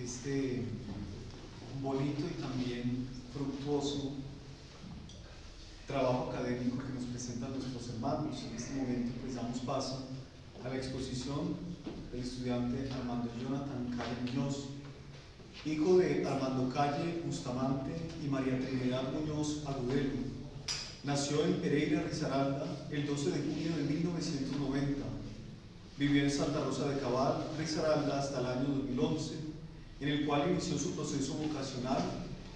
este bonito y también fructuoso trabajo académico que nos presentan nuestros hermanos. En este momento pues damos paso a la exposición del estudiante Armando Jonathan Calle Muñoz, hijo de Armando Calle Bustamante y María Trinidad Muñoz Agudelo. Nació en Pereira, Risaralda, el 12 de junio de 1990. Vivió en Santa Rosa de Cabal, Risaralda, hasta el año 2011, en el cual inició su proceso vocacional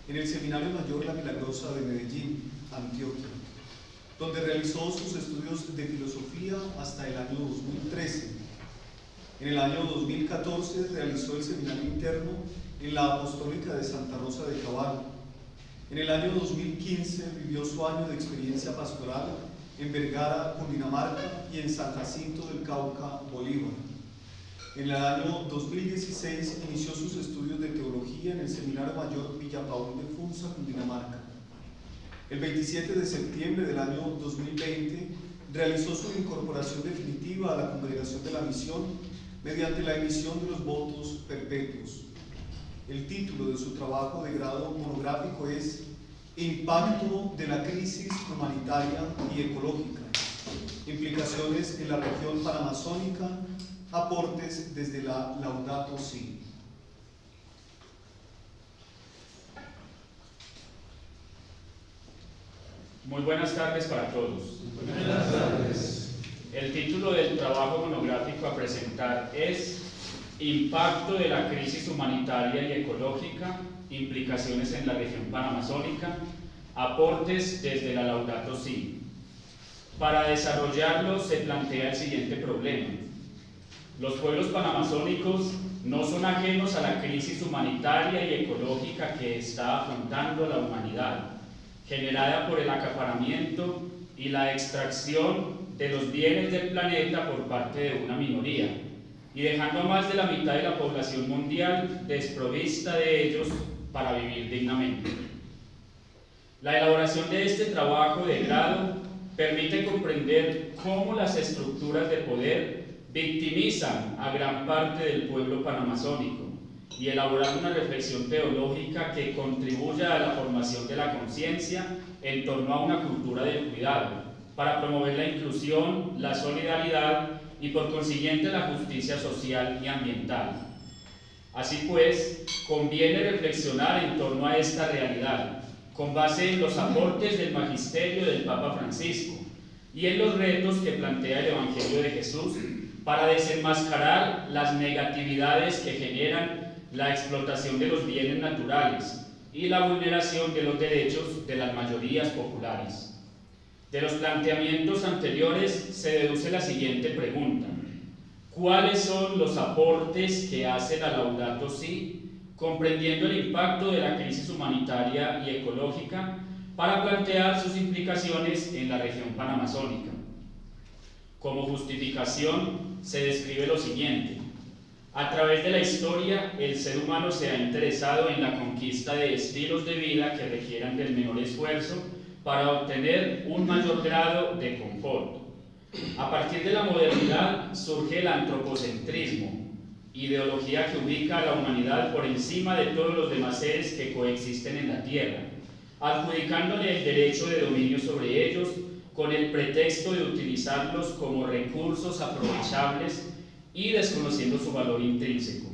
en el Seminario Mayor La Milagrosa de Medellín, Antioquia, donde realizó sus estudios de filosofía hasta el año 2013. En el año 2014 realizó el seminario interno en la Apostólica de Santa Rosa de Cabal. En el año 2015 vivió su año de experiencia pastoral en Vergara, Cundinamarca, y en San Jacinto del Cauca, Bolívar. En el año 2016 inició sus estudios de teología en el Seminario Mayor Villa Paul de Funza, Cundinamarca. El 27 de septiembre del año 2020 realizó su incorporación definitiva a la Congregación de la Misión mediante la emisión de los votos perpetuos. El título de su trabajo de grado monográfico es Impacto de la crisis humanitaria y ecológica, implicaciones en la región panamazónica, aportes desde la Laudato Si. Muy buenas tardes para todos. Buenas tardes. El título del trabajo monográfico a presentar es Impacto de la crisis humanitaria y ecológica, implicaciones en la región panamazónica, aportes desde la Laudato Si. Para desarrollarlo se plantea el siguiente problema. Los pueblos panamazónicos no son ajenos a la crisis humanitaria y ecológica que está afrontando la humanidad, generada por el acaparamiento y la extracción de los bienes del planeta por parte de una minoría, y dejando a más de la mitad de la población mundial desprovista de ellos para vivir dignamente. La elaboración de este trabajo de grado permite comprender cómo las estructuras de poder victimizan a gran parte del pueblo panamazónico y elaborar una reflexión teológica que contribuya a la formación de la conciencia en torno a una cultura del cuidado, para promover la inclusión, la solidaridad y por consiguiente la justicia social y ambiental. Así pues, conviene reflexionar en torno a esta realidad, con base en los aportes del magisterio del Papa Francisco y en los retos que plantea el Evangelio de Jesús para desenmascarar las negatividades que generan la explotación de los bienes naturales y la vulneración de los derechos de las mayorías populares. De los planteamientos anteriores se deduce la siguiente pregunta: ¿cuáles son los aportes que hace la Laudato Si, comprendiendo el impacto de la crisis humanitaria y ecológica, para plantear sus implicaciones en la región panamazónica? Como justificación se describe lo siguiente: a través de la historia, el ser humano se ha interesado en la conquista de estilos de vida que requieran del menor esfuerzo para obtener un mayor grado de confort. A partir de la modernidad surge el antropocentrismo, ideología que ubica a la humanidad por encima de todos los demás seres que coexisten en la Tierra, adjudicándole el derecho de dominio sobre ellos con el pretexto de utilizarlos como recursos aprovechables y desconociendo su valor intrínseco.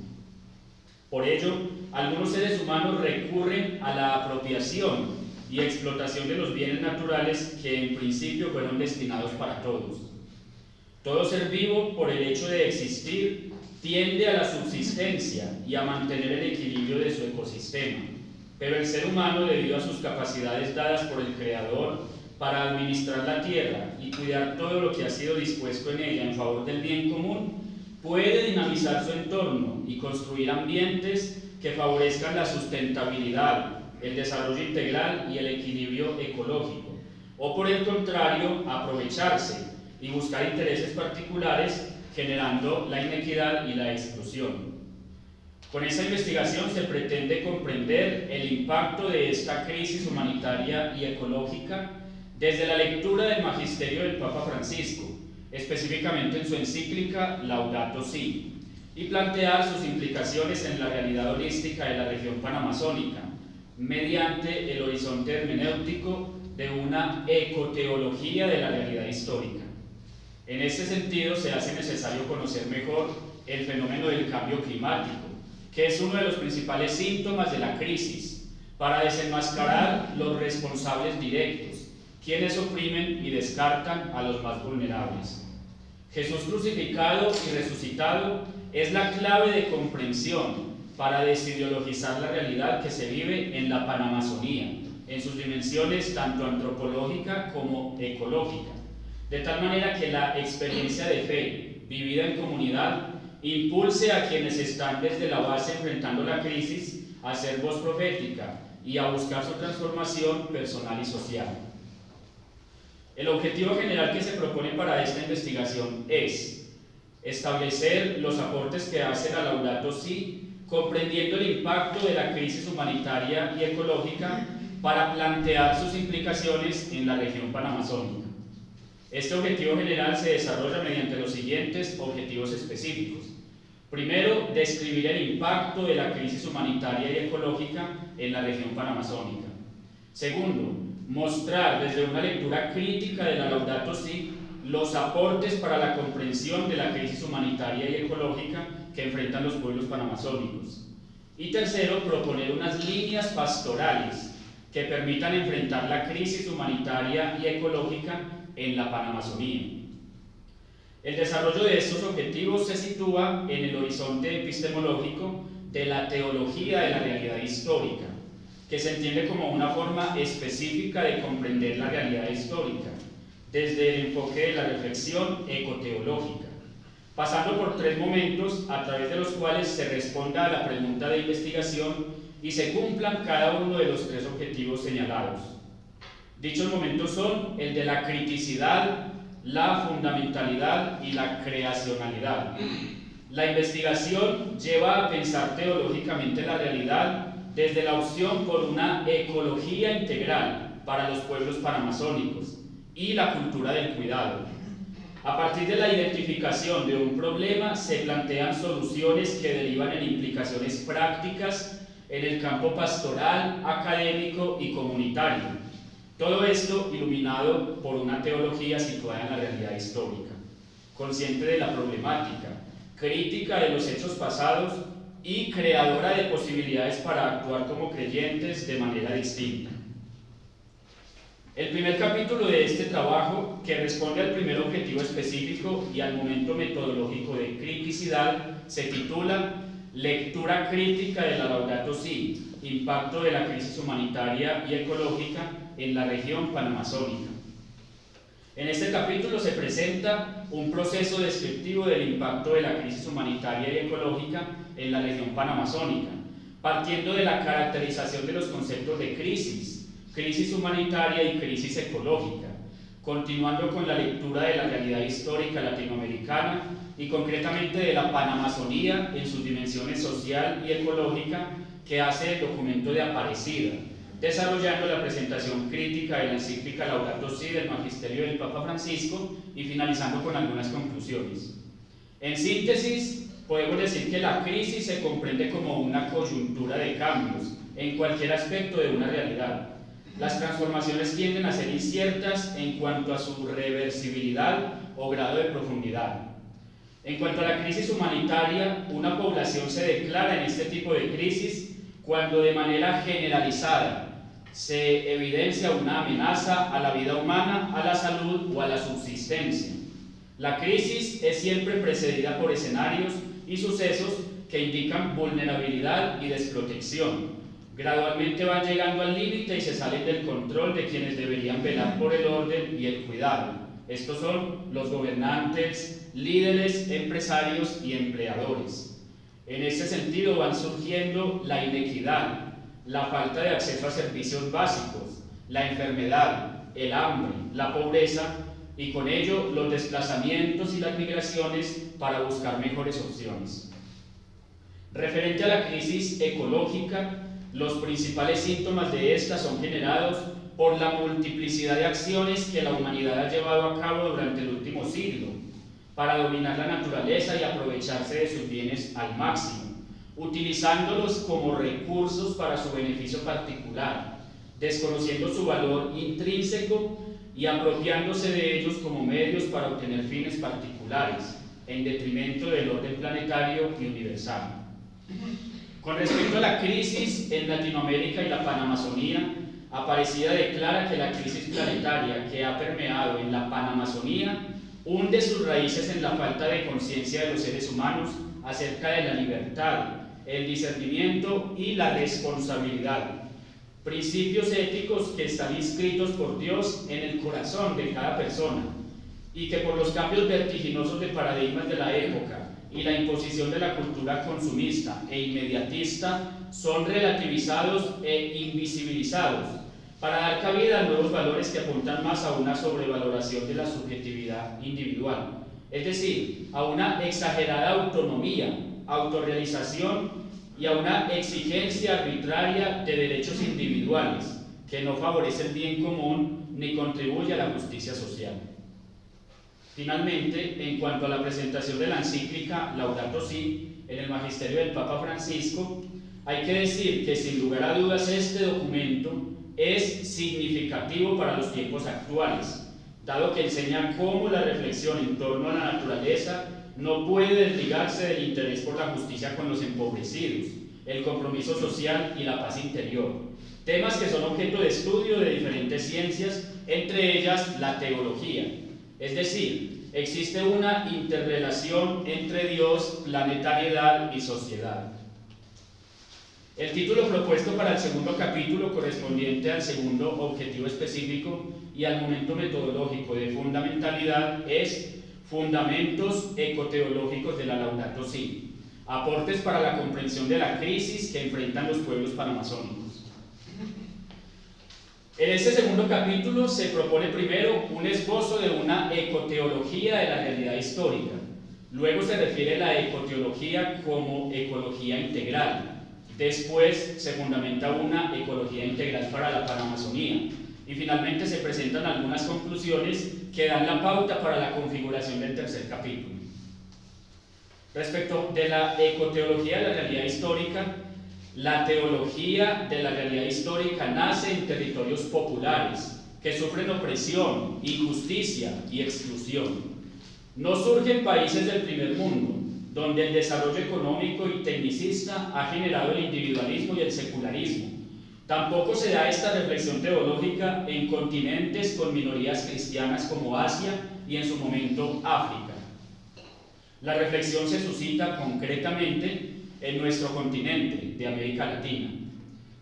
Por ello, algunos seres humanos recurren a la apropiación y explotación de los bienes naturales que en principio fueron destinados para todos. Todo ser vivo, por el hecho de existir, tiende a la subsistencia y a mantener el equilibrio de su ecosistema, pero el ser humano, debido a sus capacidades dadas por el Creador para administrar la tierra y cuidar todo lo que ha sido dispuesto en ella en favor del bien común, puede dinamizar su entorno y construir ambientes que favorezcan la sustentabilidad, el desarrollo integral y el equilibrio ecológico, o por el contrario, aprovecharse y buscar intereses particulares, generando la inequidad y la exclusión. Con esta investigación se pretende comprender el impacto de esta crisis humanitaria y ecológica desde la lectura del magisterio del Papa Francisco, específicamente en su encíclica Laudato Si, y plantear sus implicaciones en la realidad holística de la región panamazónica, mediante el horizonte hermenéutico de una ecoteología de la realidad histórica. En este sentido, se hace necesario conocer mejor el fenómeno del cambio climático, que es uno de los principales síntomas de la crisis, para desenmascarar los responsables directos, quienes oprimen y descartan a los más vulnerables. Jesús crucificado y resucitado es la clave de comprensión para desideologizar la realidad que se vive en la Panamazonía, en sus dimensiones tanto antropológica como ecológica, de tal manera que la experiencia de fe vivida en comunidad impulse a quienes están desde la base enfrentando la crisis a ser voz profética y a buscar su transformación personal y social. El objetivo general que se propone para esta investigación es establecer los aportes que hace la Laudato Si, comprendiendo el impacto de la crisis humanitaria y ecológica para plantear sus implicaciones en la región panamazónica. Este objetivo general se desarrolla mediante los siguientes objetivos específicos. Primero, describir el impacto de la crisis humanitaria y ecológica en la región panamazónica. Segundo, mostrar desde una lectura crítica de la Laudato Si los aportes para la comprensión de la crisis humanitaria y ecológica que enfrentan los pueblos panamazónicos. Y tercero, proponer unas líneas pastorales que permitan enfrentar la crisis humanitaria y ecológica en la Panamazonía. El desarrollo de estos objetivos se sitúa en el horizonte epistemológico de la teología de la realidad histórica, que se entiende como una forma específica de comprender la realidad histórica, desde el enfoque de la reflexión ecoteológica, pasando por tres momentos a través de los cuales se responda a la pregunta de investigación y se cumplan cada uno de los tres objetivos señalados. Dichos momentos son el de la criticidad, la fundamentalidad y la creacionalidad. La investigación lleva a pensar teológicamente la realidad desde la opción por una ecología integral para los pueblos panamazónicos y la cultura del cuidado. A partir de la identificación de un problema se plantean soluciones que derivan en implicaciones prácticas en el campo pastoral, académico y comunitario. Todo esto iluminado por una teología situada en la realidad histórica, consciente de la problemática, crítica de los hechos pasados y creadora de posibilidades para actuar como creyentes de manera distinta. El primer capítulo de este trabajo, que responde al primer objetivo específico y al momento metodológico de criticidad, se titula Lectura crítica de la Laudato Si, impacto de la crisis humanitaria y ecológica en la región panamazónica. En este capítulo se presenta un proceso descriptivo del impacto de la crisis humanitaria y ecológica en la región panamazónica, partiendo de la caracterización de los conceptos de crisis, crisis humanitaria y crisis ecológica, continuando con la lectura de la realidad histórica latinoamericana y concretamente de la Panamazonía en sus dimensiones social y ecológica que hace el documento de Aparecida, desarrollando la presentación crítica de la encíclica Laudato Si del Magisterio del Papa Francisco y finalizando con algunas conclusiones. En síntesis, podemos decir que la crisis se comprende como una coyuntura de cambios en cualquier aspecto de una realidad. Las transformaciones tienden a ser inciertas en cuanto a su reversibilidad o grado de profundidad. En cuanto a la crisis humanitaria, una población se declara en este tipo de crisis cuando de manera generalizada se evidencia una amenaza a la vida humana, a la salud o a la subsistencia. La crisis es siempre precedida por escenarios y sucesos que indican vulnerabilidad y desprotección. Gradualmente van llegando al límite y se salen del control de quienes deberían velar por el orden y el cuidado. Estos son los gobernantes, líderes, empresarios y empleadores. En este sentido van surgiendo la inequidad, la falta de acceso a servicios básicos, la enfermedad, el hambre, la pobreza y con ello los desplazamientos y las migraciones para buscar mejores opciones. Referente a la crisis ecológica, los principales síntomas de esta son generados por la multiplicidad de acciones que la humanidad ha llevado a cabo durante el último siglo, para dominar la naturaleza y aprovecharse de sus bienes al máximo, utilizándolos como recursos para su beneficio particular, desconociendo su valor intrínseco y apropiándose de ellos como medios para obtener fines particulares, en detrimento del orden planetario y universal. Con respecto a la crisis en Latinoamérica y la Panamazonía, Aparecida declara que la crisis planetaria que ha permeado en la Panamazonía hunde sus raíces en la falta de conciencia de los seres humanos acerca de la libertad, el discernimiento y la responsabilidad, principios éticos que están inscritos por Dios en el corazón de cada persona y que por los cambios vertiginosos de paradigmas de la época y la imposición de la cultura consumista e inmediatista son relativizados e invisibilizados para dar cabida a nuevos valores que apuntan más a una sobrevaloración de la subjetividad individual, es decir, a una exagerada autonomía, autorrealización y a una exigencia arbitraria de derechos individuales que no favorece el bien común ni contribuye a la justicia social. Finalmente, en cuanto a la presentación de la encíclica Laudato Si en el magisterio del Papa Francisco, hay que decir que sin lugar a dudas este documento es significativo para los tiempos actuales, dado que enseña cómo la reflexión en torno a la naturaleza no puede desligarse del interés por la justicia con los empobrecidos, el compromiso social y la paz interior, temas que son objeto de estudio de diferentes ciencias, entre ellas la teología. Es decir, existe una interrelación entre Dios, planetariedad y sociedad. El título propuesto para el segundo capítulo, correspondiente al segundo objetivo específico y al momento metodológico de fundamentalidad, es Fundamentos ecoteológicos de la Laudato Si, aportes para la comprensión de la crisis que enfrentan los pueblos panamazónicos. En este segundo capítulo se propone primero un esbozo de una ecoteología de la realidad histórica. Luego se refiere a la ecoteología como ecología integral. Después se fundamenta una ecología integral para la Panamazonía. Y finalmente se presentan algunas conclusiones que dan la pauta para la configuración del tercer capítulo. Respecto de la ecoteología de la realidad histórica, la teología de la realidad histórica nace en territorios populares que sufren opresión, injusticia y exclusión. No surge en países del primer mundo, donde el desarrollo económico y tecnicista ha generado el individualismo y el secularismo. Tampoco se da esta reflexión teológica en continentes con minorías cristianas como Asia y en su momento África. La reflexión se suscita concretamente en nuestro continente de América Latina,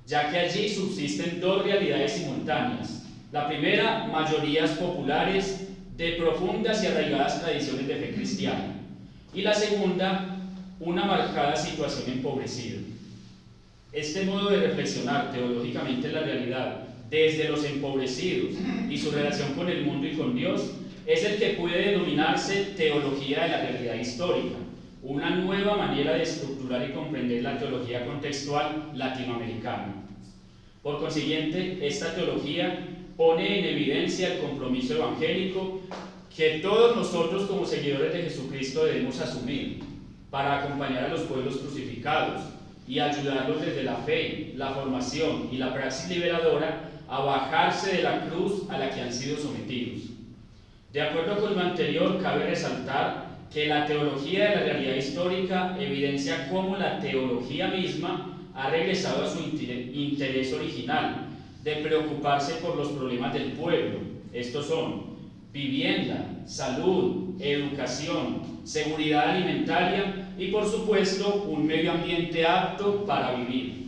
ya que allí subsisten dos realidades simultáneas. La primera, mayorías populares de profundas y arraigadas tradiciones de fe cristiana, y la segunda, una marcada situación empobrecida. Este modo de reflexionar teológicamente la realidad desde los empobrecidos y su relación con el mundo y con Dios es el que puede denominarse teología de la realidad histórica, una nueva manera de estructurar y comprender la teología contextual latinoamericana. Por consiguiente, esta teología pone en evidencia el compromiso evangélico que todos nosotros como seguidores de Jesucristo debemos asumir para acompañar a los pueblos crucificados y ayudarlos desde la fe, la formación y la praxis liberadora a bajarse de la cruz a la que han sido sometidos. De acuerdo con lo anterior, cabe resaltar que la teología de la realidad histórica evidencia cómo la teología misma ha regresado a su interés original de preocuparse por los problemas del pueblo. Estos son vivienda, salud, educación, seguridad alimentaria y, por supuesto, un medio ambiente apto para vivir.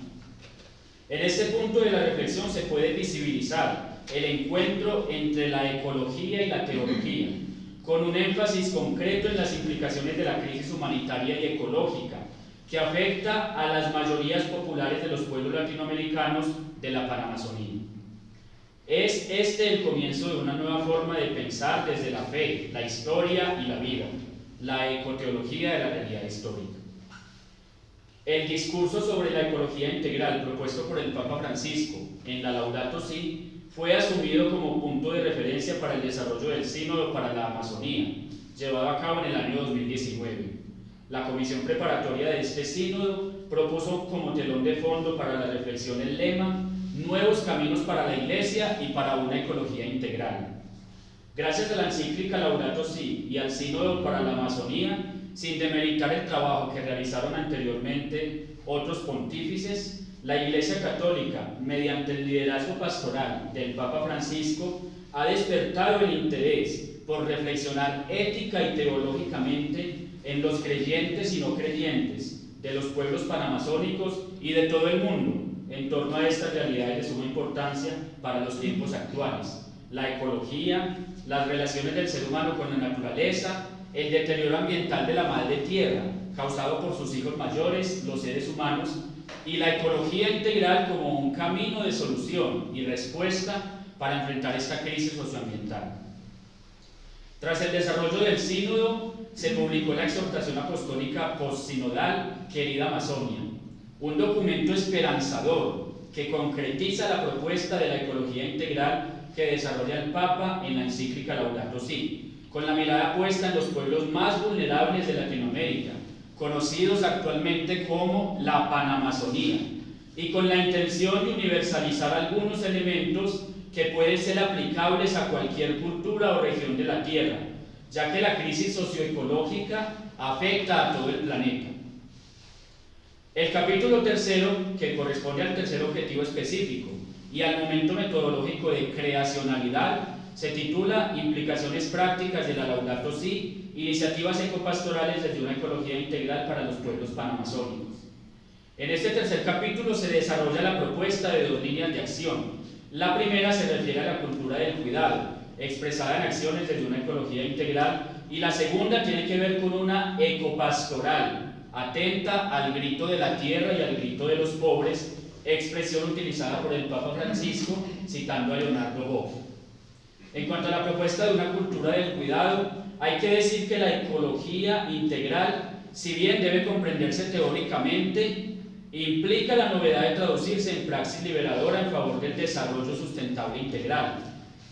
En este punto de la reflexión se puede visibilizar el encuentro entre la ecología y la teología, con un énfasis concreto en las implicaciones de la crisis humanitaria y ecológica, que afecta a las mayorías populares de los pueblos latinoamericanos de la Panamazonía. Es este el comienzo de una nueva forma de pensar desde la fe, la historia y la vida, la ecoteología de la realidad histórica. El discurso sobre la ecología integral propuesto por el Papa Francisco en la Laudato Si fue asumido como punto de referencia para el desarrollo del sínodo para la Amazonía, llevado a cabo en el año 2019. La comisión preparatoria de este sínodo propuso como telón de fondo para la reflexión el lema "Nuevos caminos para la Iglesia y para una ecología integral". Gracias a la encíclica Laudato Si y al sínodo para la Amazonía, sin demeritar el trabajo que realizaron anteriormente otros pontífices, la Iglesia Católica, mediante el liderazgo pastoral del Papa Francisco, ha despertado el interés por reflexionar ética y teológicamente en los creyentes y no creyentes de los pueblos panamazónicos y de todo el mundo en torno a estas realidades de suma importancia para los tiempos actuales: la ecología, las relaciones del ser humano con la naturaleza, el deterioro ambiental de la madre tierra causado por sus hijos mayores, los seres humanos, y la ecología integral como un camino de solución y respuesta para enfrentar esta crisis socioambiental. Tras el desarrollo del sínodo, se publicó la exhortación apostólica postsinodal Querida Amazonia, un documento esperanzador que concretiza la propuesta de la ecología integral que desarrolla el Papa en la encíclica Laudato Si, con la mirada puesta en los pueblos más vulnerables de Latinoamérica, conocidos actualmente como la Panamazonía, y con la intención de universalizar algunos elementos que pueden ser aplicables a cualquier cultura o región de la Tierra, ya que la crisis socioecológica afecta a todo el planeta. El capítulo tercero, que corresponde al tercer objetivo específico y al momento metodológico de creacionalidad, se titula Implicaciones prácticas de la Laudato Si, iniciativas ecopastorales desde una ecología integral para los pueblos panamazónicos. En este tercer capítulo se desarrolla la propuesta de dos líneas de acción. La primera se refiere a la cultura del cuidado, expresada en acciones desde una ecología integral, y la segunda tiene que ver con una ecopastoral, atenta al grito de la tierra y al grito de los pobres, expresión utilizada por el Papa Francisco, citando a Leonardo Boff. En cuanto a la propuesta de una cultura del cuidado, hay que decir que la ecología integral, si bien debe comprenderse teóricamente, implica la novedad de traducirse en praxis liberadora en favor del desarrollo sustentable integral,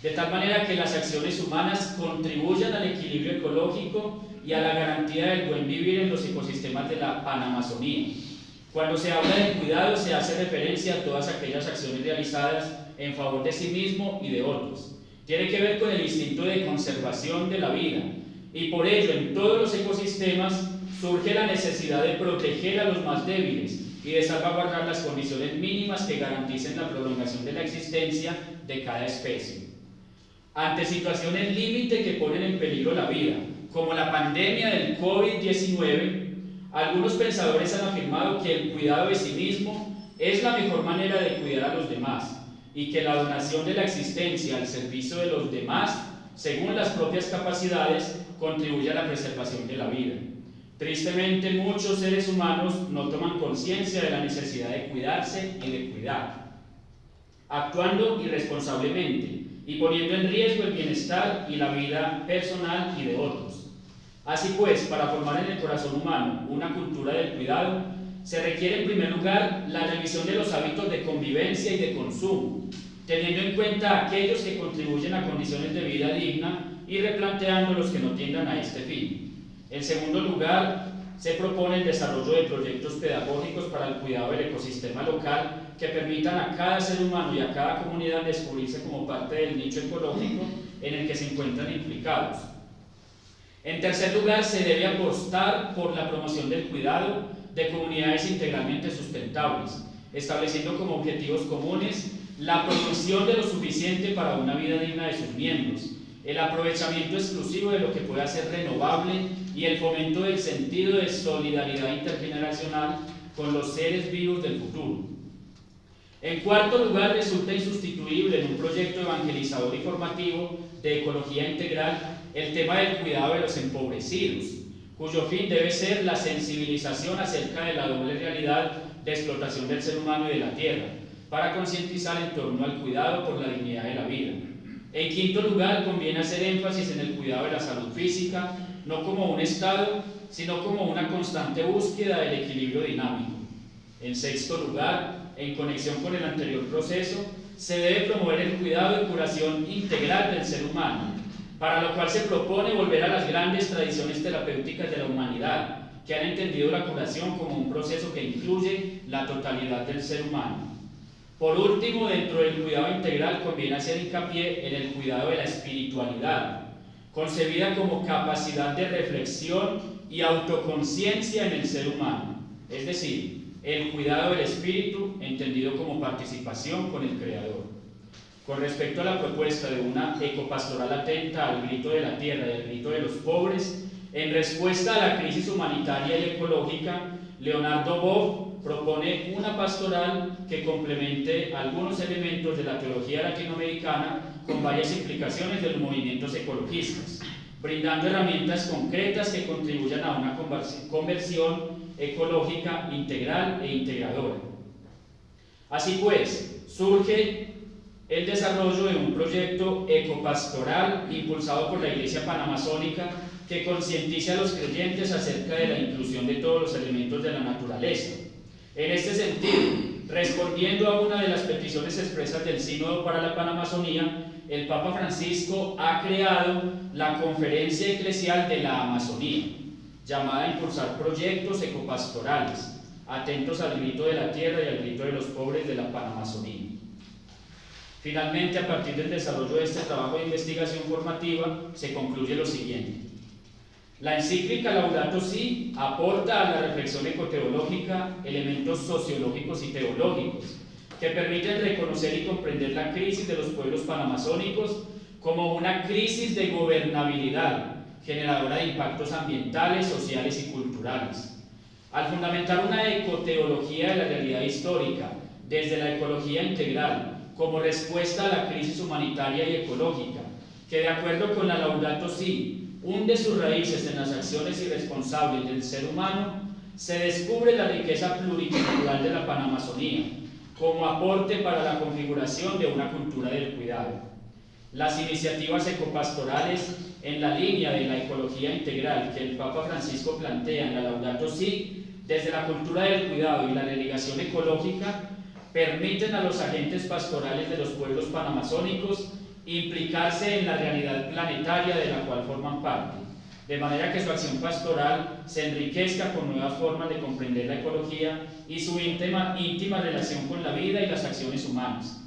de tal manera que las acciones humanas contribuyan al equilibrio ecológico y a la garantía del buen vivir en los ecosistemas de la Panamazonía. Cuando se habla de cuidado, se hace referencia a todas aquellas acciones realizadas en favor de sí mismo y de otros. Tiene que ver con el instinto de conservación de la vida, y por ello en todos los ecosistemas surge la necesidad de proteger a los más débiles y de salvaguardar las condiciones mínimas que garanticen la prolongación de la existencia de cada especie. Ante situaciones límite que ponen en peligro la vida, como la pandemia del COVID-19, algunos pensadores han afirmado que el cuidado de sí mismo es la mejor manera de cuidar a los demás, y que la donación de la existencia al servicio de los demás, según las propias capacidades, contribuye a la preservación de la vida. Tristemente, muchos seres humanos no toman conciencia de la necesidad de cuidarse y de cuidar, actuando irresponsablemente y poniendo en riesgo el bienestar y la vida personal y de otros. Así pues, para formar en el corazón humano una cultura del cuidado, se requiere en primer lugar la revisión de los hábitos de convivencia y de consumo, teniendo en cuenta aquellos que contribuyen a condiciones de vida digna y replanteando los que no tiendan a este fin. En segundo lugar, se propone el desarrollo de proyectos pedagógicos para el cuidado del ecosistema local que permitan a cada ser humano y a cada comunidad descubrirse como parte del nicho ecológico en el que se encuentran implicados. En tercer lugar, se debe apostar por la promoción del cuidado de comunidades integralmente sustentables, estableciendo como objetivos comunes la producción de lo suficiente para una vida digna de sus miembros, el aprovechamiento exclusivo de lo que pueda ser renovable y el fomento del sentido de solidaridad intergeneracional con los seres vivos del futuro. En cuarto lugar, resulta insustituible en un proyecto evangelizador y formativo de ecología integral el tema del cuidado de los empobrecidos, cuyo fin debe ser la sensibilización acerca de la doble realidad de explotación del ser humano y de la tierra, para concientizar en torno al cuidado por la dignidad de la vida. En quinto lugar, conviene hacer énfasis en el cuidado de la salud física, no como un estado, sino como una constante búsqueda del equilibrio dinámico. En sexto lugar, en conexión con el anterior proceso, se debe promover el cuidado y curación integral del ser humano, para lo cual se propone volver a las grandes tradiciones terapéuticas de la humanidad, que han entendido la curación como un proceso que incluye la totalidad del ser humano. Por último, dentro del cuidado integral conviene hacer hincapié en el cuidado de la espiritualidad, concebida como capacidad de reflexión y autoconciencia en el ser humano, es decir, el cuidado del espíritu entendido como participación con el Creador. Con respecto a la propuesta de una ecopastoral atenta al grito de la tierra y al grito de los pobres, en respuesta a la crisis humanitaria y ecológica, Leonardo Boff propone una pastoral que complemente algunos elementos de la teología latinoamericana con varias implicaciones de los movimientos ecologistas, brindando herramientas concretas que contribuyan a una conversión ecológica integral e integradora. Así pues, surge el desarrollo de un proyecto ecopastoral impulsado por la Iglesia Panamazónica que concientice a los creyentes acerca de la inclusión de todos los elementos de la naturaleza. En este sentido, respondiendo a una de las peticiones expresas del Sínodo para la Panamazonía, el Papa Francisco ha creado la Conferencia Eclesial de la Amazonía, llamada a impulsar proyectos ecopastorales, atentos al grito de la tierra y al grito de los pobres de la Panamazonía. Finalmente, a partir del desarrollo de este trabajo de investigación formativa, se concluye lo siguiente. La encíclica Laudato Si aporta a la reflexión ecoteológica elementos sociológicos y teológicos que permiten reconocer y comprender la crisis de los pueblos panamazónicos como una crisis de gobernabilidad, generadora de impactos ambientales, sociales y culturales. Al fundamentar una ecoteología de la realidad histórica desde la ecología integral como respuesta a la crisis humanitaria y ecológica, que de acuerdo con la Laudato Si hunde sus raíces en las acciones irresponsables del ser humano, se descubre la riqueza pluricultural de la Panamazonía como aporte para la configuración de una cultura del cuidado. Las iniciativas ecopastorales en la línea de la ecología integral que el Papa Francisco plantea en la Laudato Si, desde la cultura del cuidado y la relegación ecológica, permiten a los agentes pastorales de los pueblos panamazónicos implicarse en la realidad planetaria de la cual forman parte, de manera que su acción pastoral se enriquezca con nuevas formas de comprender la ecología y su íntima relación con la vida y las acciones humanas.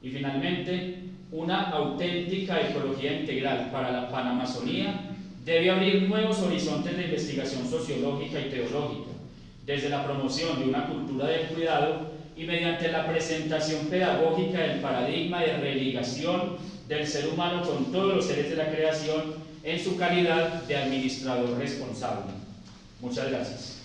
Y finalmente, una auténtica ecología integral para la Panamazonía debe abrir nuevos horizontes de investigación sociológica y teológica, desde la promoción de una cultura del cuidado y mediante la presentación pedagógica del paradigma de religación del ser humano con todos los seres de la creación en su calidad de administrador responsable. Muchas gracias.